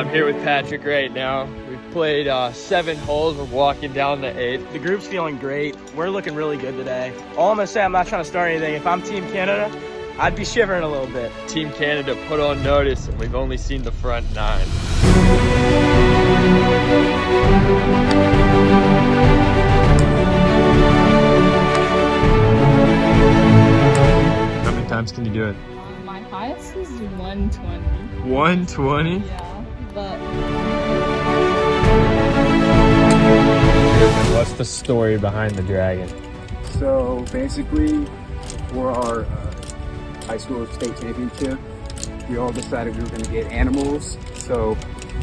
I'm here with Patrick right now. We've played 7 holes. We're walking down the 8th. The group's feeling great. We're looking really good today. All I'm gonna say, I'm not trying to start anything. If I'm Team Canada, I'd be shivering a little bit. Team Canada put on notice, and we've only seen the front 9. How many times can you do it? My highest is 120. 120? Yeah, but What's the story behind the dragon? So basically, for our high school state championship, we all decided we were going to get animals. So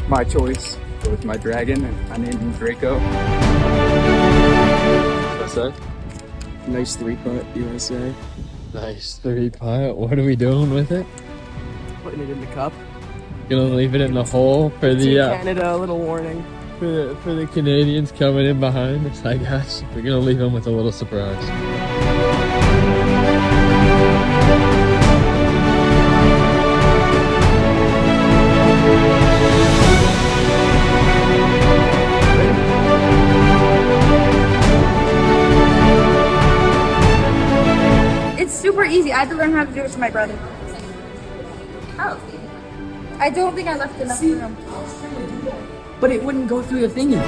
my choice was my dragon, and I named him Draco. What's that? Nice 3-putt, USA. Nice 3-putt. What are we doing with it? Putting it in the cup. Gonna leave it in the hole for Team the Canada, a little warning. for the Canadians coming in behind us, I guess. We're gonna leave them with a little surprise. It's super easy. I had to learn how to do it to my brother. Oh. I don't think I left enough room. But it wouldn't go through the thingy.